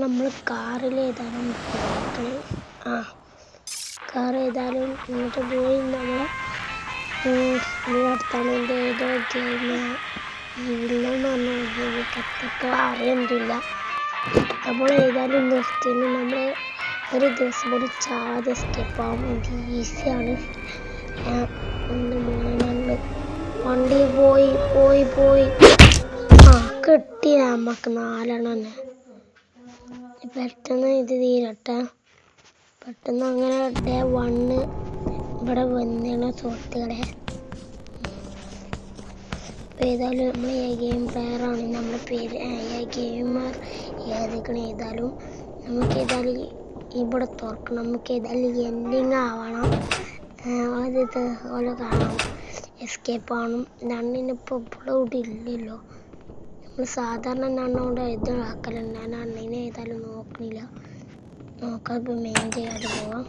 നമ്മൾ കാറിൽ ഏതായാലും കാർ ഏതായാലും ഇങ്ങോട്ട് പോയി നമ്മൾ അടുത്താണ് എൻ്റെ ഏതോ ഗെയിം ഇല്ലെന്ന് പറഞ്ഞു എനിക്കത്ര അറിയുന്നില്ല. നമ്മൾ ഏതായാലും നിർത്തിയിട്ട് നമ്മൾ ഒരു ദിവസം കൂടി ചാവാതെ എസ്കേപ്പ് ആവാൻ ഈസിയാണ്. വണ്ടി പോയി കിട്ടി നമുക്ക് 4 തന്നെ. പെട്ടെന്ന് ഇത് തീരട്ടെ. പെട്ടെന്ന് അങ്ങനെ ഡേ 1 ഇവിടെ വന്നിരുന്ന സുഹൃത്തുക്കളെ. ഏതായാലും നമ്മൾ ഗെയിം പ്ലെയറാണ്, നമ്മുടെ പേര് ഗെയിമർ ഏതായാലും നമുക്ക് ഏതായാലും ഇവിടെ തുറക്കണം. നമുക്ക് ഏതായാലും എൻഡിങ് ആവണം. ആദ്യത്തെ പോലെ കാണാം, എസ്കേപ്പ് ആവണം. നണ്ണിനിപ്പോൾ ഇപ്പോഴും ഇവിടെ ഇല്ലല്ലോ. നമ്മൾ സാധാരണ നണ്ണോണ്ട് ഇതാക്കലുണ്ട്. ഞാൻ നണ്ണിനെ ഏതായാലും നോക്കണില്ല. നോക്കാതെ മെയിൻ ചെയ്യാതെ പോവാം.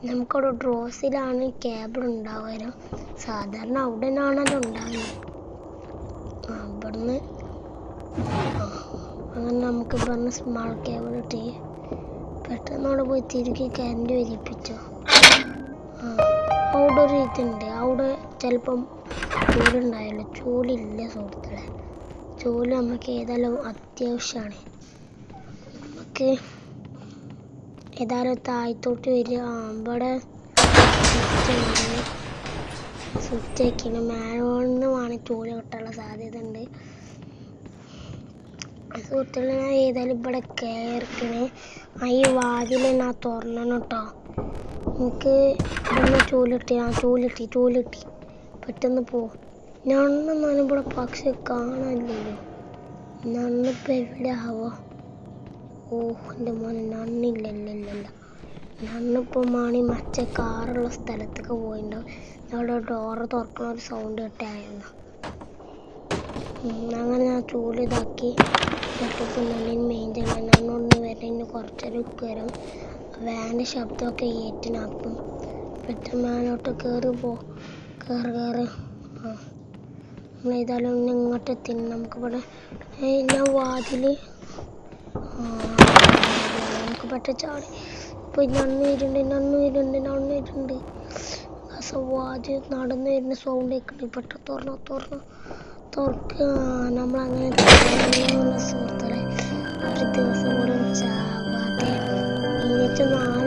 നമുക്കവിടെ ഡ്രോസിലാണ് കേബിൾ ഉണ്ടാവുക. സാധാരണ അവിടെ നിന്നാണല്ലോ ഉണ്ടാകുന്നത്. ഇവിടുന്ന് അങ്ങനെ നമുക്ക് ഇവിടുന്ന് സ്മാൾ കേബിൾ ഇട്ട് പെട്ടെന്ന് അവിടെ പോയി തിരികെ കറണ്ട് വലിപ്പിച്ചോ. അവിടെ ഒരു ഇതുണ്ട്, അവിടെ ചിലപ്പം ചൂടുണ്ടായല്ലോ. ചൂടില്ല സുഹൃത്തുക്കളെ. ചൂട് നമുക്ക് ഏതായാലും അത്യാവശ്യമാണ്. നമുക്ക് ഏതായാലും താഴത്തോട്ട് വരിക. ഇവിടെ സ്വിച്ച് വയ്ക്കണം. മാനുവലിന് വേണമെങ്കിൽ ചൂട് കിട്ടാനുള്ള സാധ്യത ഉണ്ട്. സുഹൃത്തുക്കളെ ഞാൻ ഏതായാലും ഇവിടെ കയറിക്കണേ. ഈ വാതിൽ ഞാൻ തുറന്നു കേട്ടോ. എനിക്ക് ഇവിടെ ചൂലിട്ടി പെട്ടെന്ന് പോവും. നണ്ണൊന്നും ഇവിടെ പക്ഷെ കാണാനില്ലല്ലോ. നണ്ണിപ്പോൾ എവിടെ ആവോ? എൻ്റെ മോനെ നണ്ണില്ലല്ലോ. നണ്ണിപ്പോൾ മറ്റേ കാറുള്ള സ്ഥലത്തൊക്കെ പോയിട്ടുണ്ടാവും. അവിടെ ഡോറ് തുറക്കണ ഒരു സൗണ്ട് കേട്ടായിരുന്നു. അങ്ങനെ ഞാൻ ചൂലിതാക്കി പെട്ടപ്പോൾ നണ്ണിന് മെയിൻ ചെയ്യണം. നണ്ണോട് വരുന്നതിന് കുറച്ചൊരു വരും. വാൻ്റെ ശബ്ദമൊക്കെ ഏറ്റിനാക്കും. പെട്ടെന്ന് മേലോട്ട് കയറി നമ്മളേതായാലും ഇങ്ങോട്ട് എത്തി. നമുക്കിവിടെ ഞാൻ വാതിൽ നമുക്ക് പെട്ടെന്ന് ചാടി ഇപ്പോൾ നണ്ണ് വരുന്നുണ്ട്. വാതിൽ നടന്നു വരുന്ന സൗണ്ട് കേൾക്കുന്നുണ്ട്. പെട്ടെന്ന് തുറക്കുക. നമ്മളങ്ങനെ സുഹൃത്തുക്കളെ ഒരു ദിവസം പോലും ചാവാതെ 4